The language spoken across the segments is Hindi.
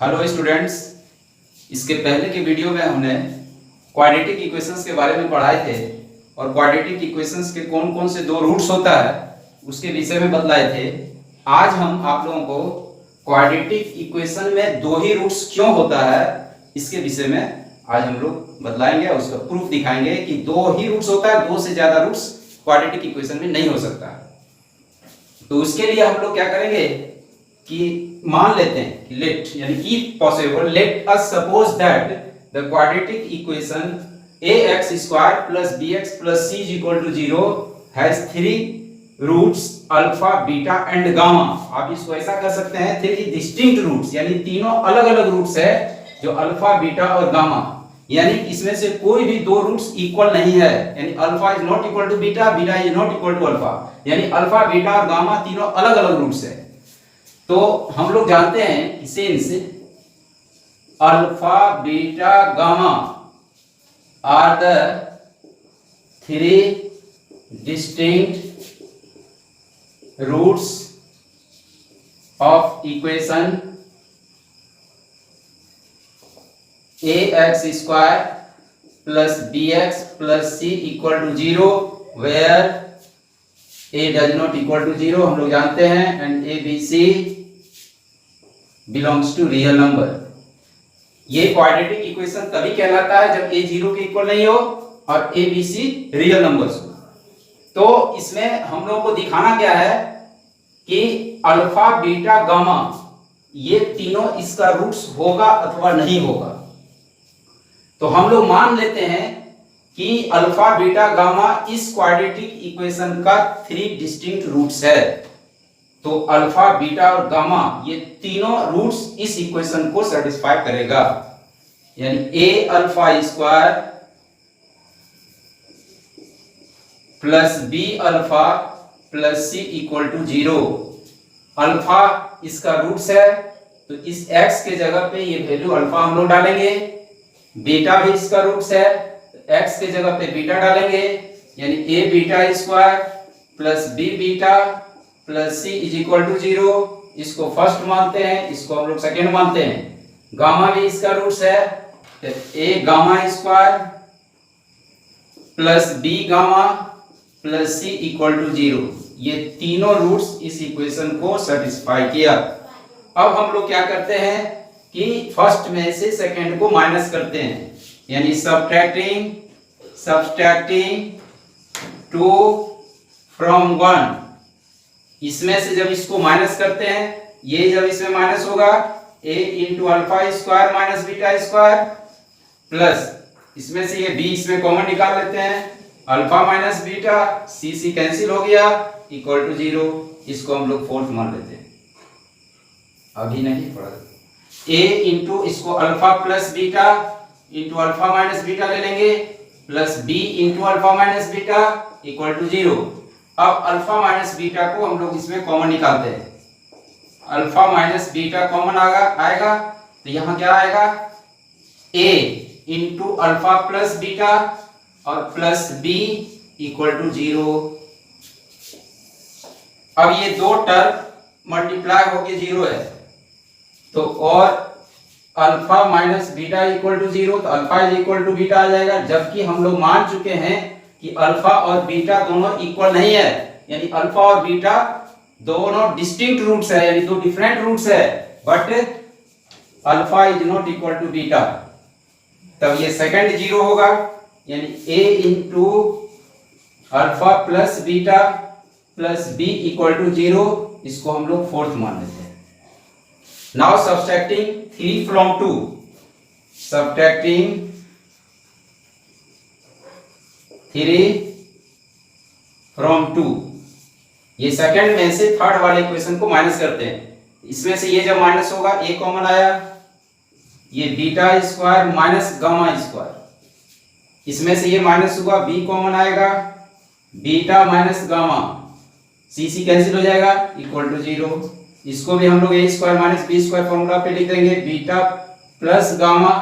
हेलो स्टूडेंट्स, इसके पहले के वीडियो में हमने क्वाड्रेटिक इक्वेशंस के बारे में पढ़ाए थे और क्वाड्रेटिक इक्वेशंस के कौन कौन से दो रूट्स होता है उसके विषय में बतलाए थे। आज हम आप लोगों को क्वाड्रेटिक इक्वेशन में दो ही रूट्स क्यों होता है इसके विषय में आज हम लोग बतलाएंगे और उसका प्रूफ दिखाएंगे कि दो ही रूट्स होता है, दो से ज्यादा रूट्स क्वाड्रेटिक इक्वेशन में नहीं हो सकता। तो उसके लिए हम लोग क्या करेंगे कि मान लेते हैं कि लेट यानी if possible let us suppose that the quadratic equation ax square plus bx plus c is equal to 0 has three roots alpha beta and gamma. आप इसको ऐसा कर सकते हैं, थ्री डिस्टिंक्ट रूट्स यानी तीनों अलग अलग रूट्स है जो अल्फा बीटा और गामा, यानी इसमें से कोई भी दो रूट्स इक्वल नहीं है, यानी alpha is not equal to beta, beta is not equal to alpha, यानी अल्फा बीटा और गामा तीनों अलग अलग रूट्स है। तो हम लोग जानते हैं कि since alpha beta gamma are the three distinct roots of equation ax square plus bx plus c equal to 0 where a does not equal to 0 हम लोग जानते हैं and a b c belongs to real number. ये क्वाड्रेटिक इक्वेशन तभी कहलाता है जब a 0 के इक्वल नहीं हो और a b c real numbers हो। तो इसमें हम लोगों को दिखाना क्या है कि अल्फा बीटा गामा ये तीनों इसका रूट्स होगा अथवा नहीं होगा। तो हम लोग मान लेते हैं कि अल्फा बीटा गामा इस क्वाड्रेटिक इक्वेशन का थ्री डिस्टिंक्ट रूट्स है। तो अल्फा बीटा और गामा ये तीनों रूट्स इस इक्वेशन को सेटिस्फाई करेगा, यानी a alpha square plus b alpha plus c equal to 0। Alpha इसका रूट्स है तो इस x के जगह पे ये वैल्यू अल्फा हम लोग डालेंगे, बीटा भी इसका रूट्स है x के जगह पे बीटा डालेंगे, यानी a beta square plus b beta plus c is equal to 0। इसको फर्स्ट मानते हैं, इसको हम लोग सेकेंड मानते हैं। गामा भी इसका रूट्स है तो a gamma square plus b gamma plus c equal to 0। ये तीनों रूट्स इस इक्वेशन को सेटिस्फाई किया। अब हम लोग क्या करते हैं कि फर्स्ट में से सेकेंड को माइनस करते हैं, यानी सब्ट्रैक्टिंग 2 फ्रॉम 1। इसमें से जब इसको माइनस करते हैं, ये जब इसमें माइनस होगा a into alpha square minus beta square plus इसमें से ये b इसमें कॉमन निकाल लेते हैं, alpha minus beta c cancel हो गया इक्वल टू 0। इसको हम लोग फोर्थ मान लेते हैं, अभी नहीं पढ़ा। a इंटू इसको alpha plus beta into alpha minus beta ले लेंगे plus b into alpha minus beta equal to 0। अब अल्फा माइनस बीटा को हम लोग इसमें कॉमन निकालते हैं, अल्फा माइनस बीटा कॉमन आएगा तो यहाँ क्या आएगा a into alpha plus beta और प्लस b इक्वल टू 0। अब ये दो टर्म मल्टीप्लाई होके 0 है तो और alpha minus beta equal to 0 तो alpha is equal to beta आ जाएगा, जबकि हम लोग मान चुके हैं कि अल्फा और बीटा दोनों इक्वल नहीं है, यानी अल्फा और बीटा दोनों डिस्टिंक्ट रूट्स है, यानी दो डिफरेंट रूट्स है, but alpha is not equal to beta. तब ये सेकंड 0 होगा, यानी a into alpha plus beta plus b equal to 0। इसको हम लोग फोर्थ मान लेते हैं। Now subtracting 3 from 2, subtracting 3 from 2। ये सेकंड में से थर्ड वाले इक्वेशन को माइनस करते हैं। इसमें से ये जब माइनस होगा a कॉमन आया, ये beta square minus gamma square, इसमें से ये माइनस हुआ b कॉमन आएगा, beta minus gamma c cancel हो जाएगा इक्वल टू 0। इसको भी हम लोग a square minus b square formula पे लिख देंगे, beta plus gamma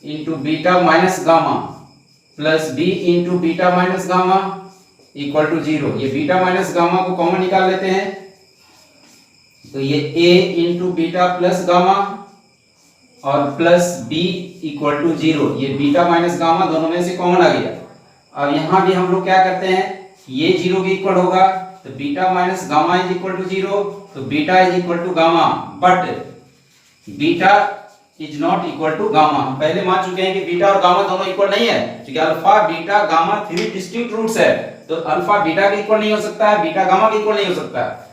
into beta minus gamma plus b into beta minus gamma equal to 0। ये बीटा माइनस गामा को कॉमन निकाल लेते हैं तो ये a into beta plus gamma और प्लस बी इक्वल टू 0। ये बीटा माइनस गामा दोनों में से कॉमन आ गया। अब यहां भी हम लोग क्या करते हैं, ये 0 के इक्वल होगा, तो beta minus gamma is equal to 0, तो beta is equal to gamma, but beta is not equal to gamma. हम पहले मान चुके हैं कि बीटा और गामा दोनों इक्वल नहीं है, क्योंकि alpha beta gamma 3 distinct roots है, तो अल्फा बीटा के इक्वल नहीं हो सकता है, बीटा गामा के इक्वल नहीं हो सकता है।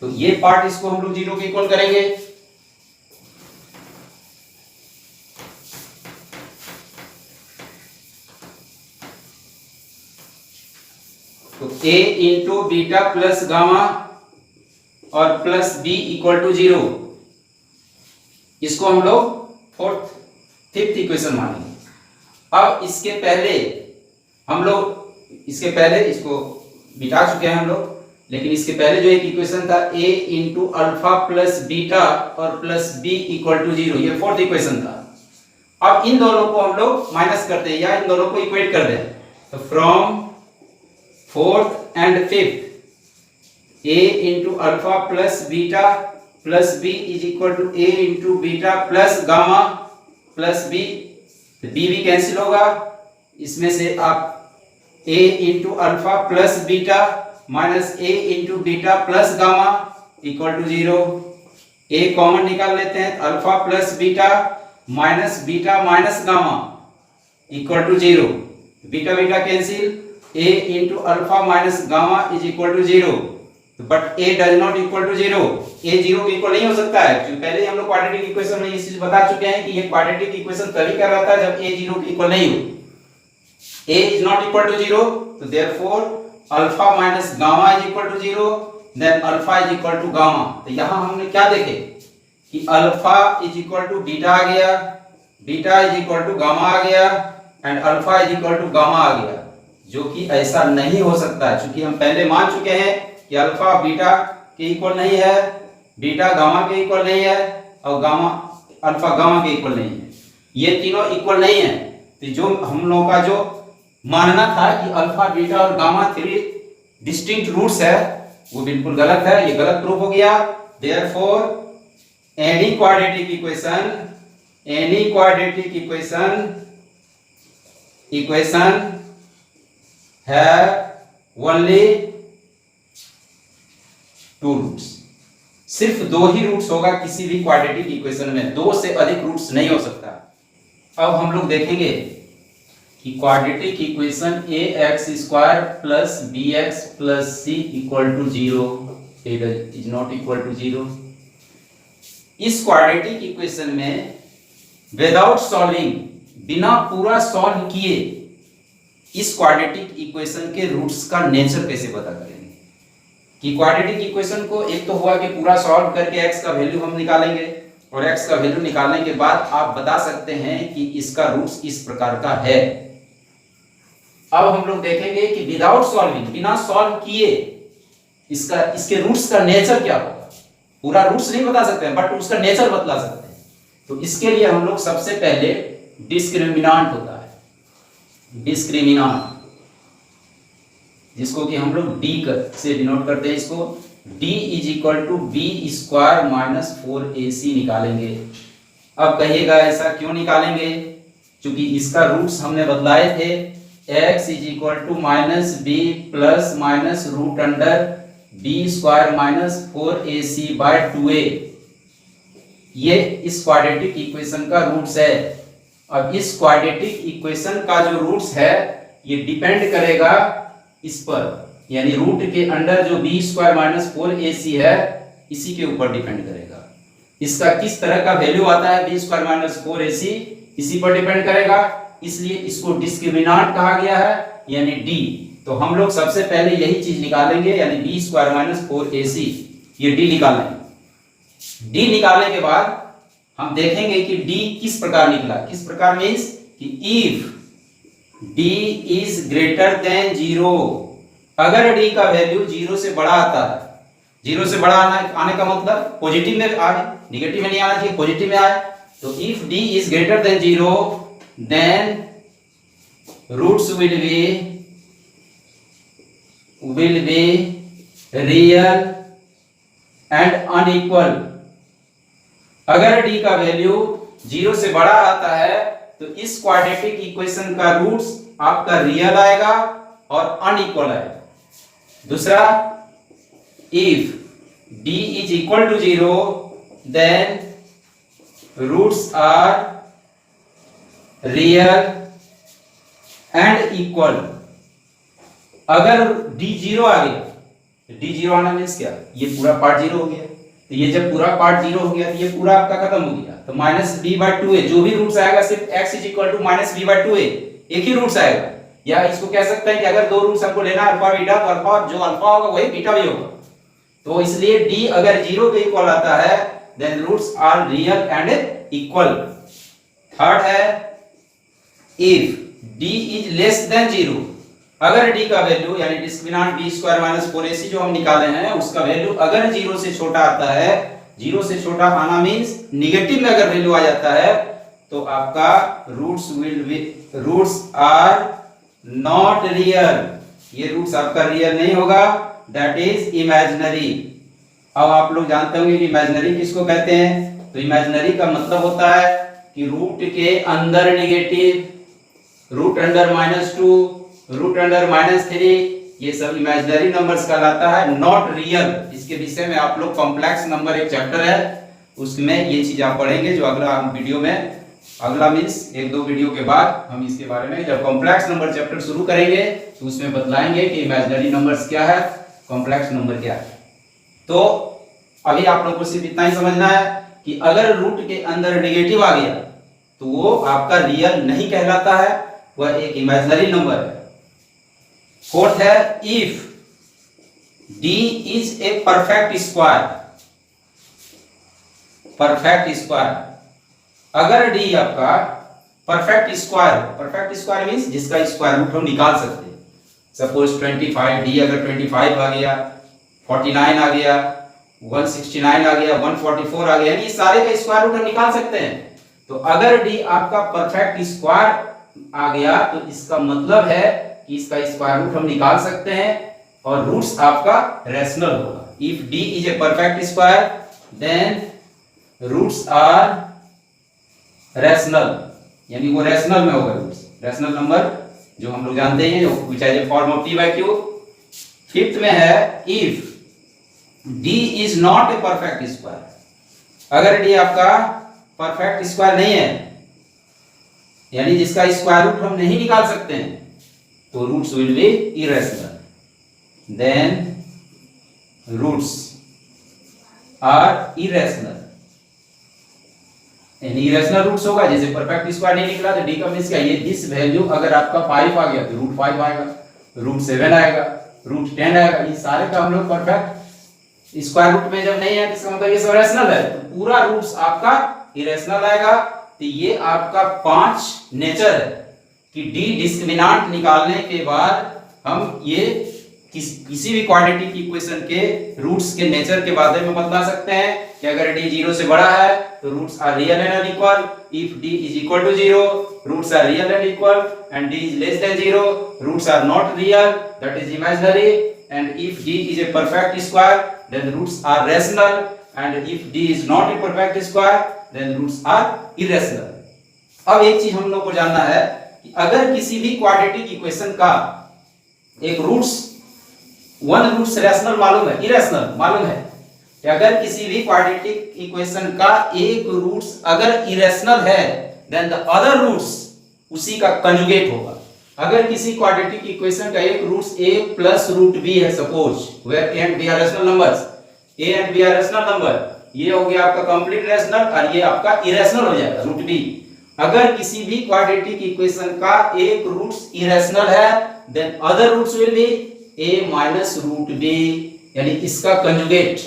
तो ये पार्ट इसको हम लोग 0 के इक्वल करेंगे। तो a into beta plus gamma और प्लस b इक्वल टू 0, इसको हम लोग फिफ्थ इक्वेशन मानेंगे। अब इसके पहले हम लोग इसको मिटा चुके हैं हम लोग, लेकिन इसके पहले जो एक इक्वेशन था a into alpha plus beta और प्लस b इक्वल टू 0, ये फोर्थ इक्वेशन था। अब इन दोनों को हम लोग माइनस करते हैं या इन दोनों को इक्वेट कर दें, तो from fourth and fifth a into alpha plus beta plus b is equal to a into beta plus gamma plus b, b भी कैंसिल होगा, इसमें से आप a into alpha plus beta minus a into beta plus gamma equal to 0। a common निकाल लेते हैं, alpha plus beta minus beta minus gamma equal to 0, beta beta cancel, a into alpha minus gamma is equal to 0, but a does not equal to 0, a 0 के इक्वल नहीं हो सकता है, क्योंकि पहले हम लोग क्वाड्रेटिक इक्वेशन में ये चीज बता चुके हैं कि ये क्वाड्रेटिक इक्वेशन तभी कहलाता है जब a 0 के इक्वल नहीं हो। a is not equal to 0, तो therefore alpha minus gamma is equal to 0, then alpha is equal to gamma. तो यहां हमने क्या देखे कि alpha is equal to beta आ गया, beta is equal to gamma आ गया, and alpha is equal to gamma आ गया, जो कि ऐसा नहीं हो सकता है, क्योंकि हम पहले मान चुके हैं कि अल्फा बीटा के इक्वल नहीं है, बीटा गामा के इक्वल नहीं है, और गामा अल्फा गामा के इक्वल नहीं है, ये तीनों इक्वल नहीं है। तो जो हम लोगों का जो मानना था कि अल्फा बीटा और गामा 3 डिस्टिंक्ट रूट्स है, वो बिल्कुल गलत है, ये गलत प्रूफ हो गया। Therefore any quadratic equation have only 2 roots, सिर्फ 2 ही रूट्स होगा किसी भी क्वाड्रेटिक इक्वेशन में, 2 से अधिक रूट्स नहीं हो सकता। अब हम लोग देखेंगे कि quadratic equation ax square plus bx plus c equal to 0 is not equal to 0। इस क्वाड्रेटिक इक्वेशन में विदाउट सॉल्विंग, बिना पूरा सॉल्व किए, इस क्वाड्रेटिक इक्वेशन के रूट्स का नेचर कैसे पता करेंगे? कि क्वाड्रेटिक इक्वेशन को एक तो हुआ कि पूरा सॉल्व करके x का वैल्यू हम निकालेंगे, और x का वैल्यू निकालने के बाद आप बता सकते हैं कि इसका रूट्स इस प्रकार का है। अब हम लोग देखेंगे कि विदाउट सॉल्विंग, बिना सॉल्व किए, इसके रूट्स का नेचर क्या होगा। पूरा रूट्स नहीं बता सकते हैं, बट उसका नेचर बतला सकते हैं। तो इसके लिए हम लोग सबसे पहले डिस्क्रिमिनांट होता है, डिस्क्रिमिनांट, जिसको कि हम लोग d से डिनोट करते हैं, इसको d is equal to b square minus 4ac निकालेंगे। अब कहिएगा ऐसा क्यों निकालेंगे? क्योंकि इसका रूट्स हमने बदलाए थे, x is equal to minus b plus minus root under b square minus 4ac by 2a, ये इस क्वाड्रेटिक इक्वेशन का रूट्स है। अब इस क्वाड्रेटिक इक्वेशन का जो रूट्स है ये डिपेंड करेगा इस पर, यानी रूट के अंडर जो बी स्क्वायर माइनस 4ac है, इसी के ऊपर डिपेंड करेगा। इसका किस तरह का वैल्यू आता है बी स्क्वायर माइनस 4ac, इसी पर डिपेंड करेगा, इसलिए इसको डिस्क्रिमिनांट कहा गया है, यानी d। तो हम लोग सबसे पहले यही चीज निकालेंगे, यानी बी स्क्वायर माइनस 4ac, ये d निकालेंगे। d निकालने के बाद हम देखेंगे कि d किस प्रकार निकला। किस प्रकार मीन्स कि if d is greater than 0, अगर d का वैल्यू 0 से बड़ा आता है, 0 से बड़ा आने का मतलब पॉजिटिव में आए, निगेटिव में नहीं आना चाहिए, पॉजिटिव में आए। तो if d is greater than 0, then roots will be real and unequal. अगर d का वैल्यू 0 से बड़ा आता है तो इस क्वाड्रेटिक इक्वेशन का रूट्स आपका रियल आएगा और अनइक्वल आएगा। दूसरा, if d is equal to 0 then roots are real and equal। अगर d 0 आ गया, d 0 आना मीन्स क्या, ये पूरा पार्ट 0 हो गया, तो ये जब पूरा पार्ट 0 हो गया तो ये पूरा आपका खत्म हो गया, तो -b/2a जो भी रूट्स आएगा सिर्फ x = -b/2a एक ही रूट्स आएगा। या इसको कह सकते हैं कि अगर दो रूट्स हमको लेना अल्फा बीटा, तो अल्फा जो अल्फा होगा वही बीटा भी होगा, तो इसलिए d अगर 0 के इक्वल आता है then roots are real and equal. Third है, if d is less than 0, अगर d का वैल्यू यानी डिस्क्रिमिनेंट b² - 4ac जो हम निकाले हैं उसका वैल्यू अगर 0 से छोटा आता है, 0 से छोटा आना मींस नेगेटिव में अगर वैल्यू आ जाता है तो आपका रूट्स आर नॉट रियल, ये रूट्स आपका रियल नहीं होगा, दैट इज इमेजिनरी। अब आप लोग जानते होंगे कि इमेजिनरी किसको कहते हैं, तो इमेजिनरी का मतलब होता है कि रूट के अंदर negative, root under -2, root under -3, ये सब इमेजिनरी नंबर्स कहलाता है, नॉट रियल। इसके विषय में आप लोग कॉम्प्लेक्स नंबर एक चैप्टर है उसमें ये चीज आप पढ़ेंगे, जो अगला वीडियो में, अगला मीन्स 1-2 वीडियो के बाद हम इसके बारे में जब कॉम्प्लेक्स नंबर चैप्टर शुरू करेंगे तो उसमें बतलाएंगे कि इमेजिनरी नंबर्स क्या है, कॉम्प्लेक्स नंबर क्या है। तो अभी आप लोगों को सिर्फ इतना ही समझना है कि अगर रूट के अंदर नेगेटिव आ गया तो वो आपका रियल नहीं कहलाता है, वह एक इमेजिनरी नंबर है। फोर्थ है, if d is a perfect square, perfect square, अगर d आपका परफेक्ट स्क्वायर मींस जिसका स्क्वायर रूट हम निकाल सकते हैं, सपोज 25, d अगर 25 आ गया, 49 आ गया, 169 आ गया, 144 आ गया, ये सारे का स्क्वायर रूट हम निकाल सकते हैं। तो अगर d आपका परफेक्ट स्क्वायर आ गया तो इसका मतलब है कि इसका स्क्वायर रूट हम निकाल सकते हैं और रूट्स आपका रैशनल होगा। If d is a perfect square then roots are rational, यानी वो रैशनल में होगा रूट्स, रैशनल नंबर जो हम लोग जानते हैं which has a form of p/q। Fifth में है, if d is not a perfect square, अगर d आपका परफेक्ट स्क्वायर नहीं है यानी जिसका स्क्वायर रूट हम नहीं निकाल सकते हैं तो roots will be irrational, then roots are irrational, यानी इरेशनल रूट्स होगा। जैसे परफेक्ट स्क्वायर नहीं निकला तो d का मींस क्या, ये दिस वैल्यू अगर आपका 5 आ गया तो रूट 5 आएगा, रूट 7 आएगा, रूट 10 आएगा, ये सारे का हम लोग परफेक्ट स्क्वायर रूट में जब नहीं है इसका मतलब ये सब रैशनल है, तो पूरा रूट्स आपका इरेशनल आएगा। तो ये आपका 5 नेचर है कि d डिस्क्रिमिनेंट निकालने के बाद हम ये किसी भी क्वाड्रेटिक इक्वेशन के रूट्स के नेचर के बारे में बता सकते हैं कि अगर d 0 से बड़ा है तो roots are real and unequal, if d is equal to 0 roots are real and equal, and d is less than 0 roots are not real that is imaginary, and if d is a perfect square then roots are rational, and if d is not a perfect square then roots are irrational. अब एक चीज हम लोग को जानना है कि अगर किसी भी क्वाड्रेटिक इक्वेशन का एक रूट्स वन रूट्स रैशनल मालूम है, इरेशनल मालूम है, कि अगर किसी भी क्वाड्रेटिक इक्वेशन का एक रूट्स अगर इरेशनल है देन द अदर रूट्स उसी का कंजुगेट होगा। अगर किसी क्वाड्रेटिक इक्वेशन का एक roots a plus root b है, suppose where a and b are rational numbers, a and b are rational number, ये हो गया आपका कंप्लीट रैशनल और ये आपका इरेशनल हो जाएगा रूट b। अगर किसी भी क्वाड्रेटिक इक्वेशन का एक रूट्स इरेशनल है then other roots will be a minus root b, यानी इसका कंजुगेट।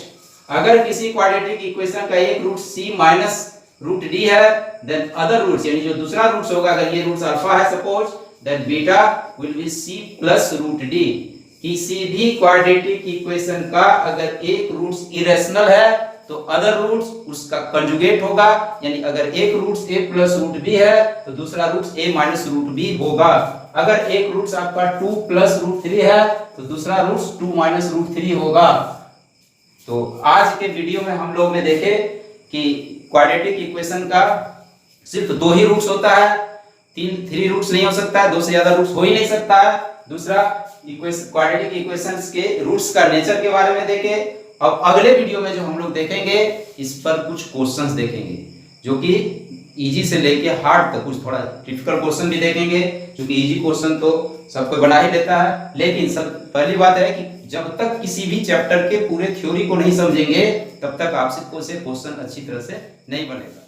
अगर किसी क्वाड्रेटिक इक्वेशन का एक root c minus root d है देन अदर रूट्स यानी जो दूसरा रूट्स होगा, अगर ये रूट्स अल्फा है suppose then beta will be c plus root d। किसी भी क्वाड्रेटिक इक्वेशन का अगर एक रूट्स इरेशनल है तो अदर रूट्स उसका कंजुगेट होगा, यानी अगर एक roots a plus root b है तो दूसरा roots a minus root b होगा। अगर एक रूट्स आपका 2 प्लस रूट 3 है तो दूसरा रूट्स 2 माइनस रूट 3 होगा। तो आज के वीडियो में हम लोग ने देखे कि क्वाड्रेटिक इक्वेशन का सिर्फ 2 ही रूट्स होता है, 3 रूट्स नहीं हो सकता है, 2 से ज्यादा रूट्स हो ही नहीं सकता है। दूसरा, क्वाड्रेटिक इक्वेशंस के रूट्स का नेचर के बारे में देखे। अब अगले वीडियो में जो हम लोग देखेंगे, इस पर कुछ क्वेश्चंस देखेंगे जो कि इजी से लेके हार्ड तक, कुछ थोड़ा डिफिकल्ट क्वेश्चन भी देखेंगे, क्योंकि इजी क्वेश्चन तो सबको बना ही लेता है। लेकिन सब पहली बात है कि जब तक किसी भी चैप्टर के पूरे थ्योरी को नहीं समझेंगे, तब तक आपसे कोई से क्वेश्चन अच्छी तरह से नहीं बनेगा।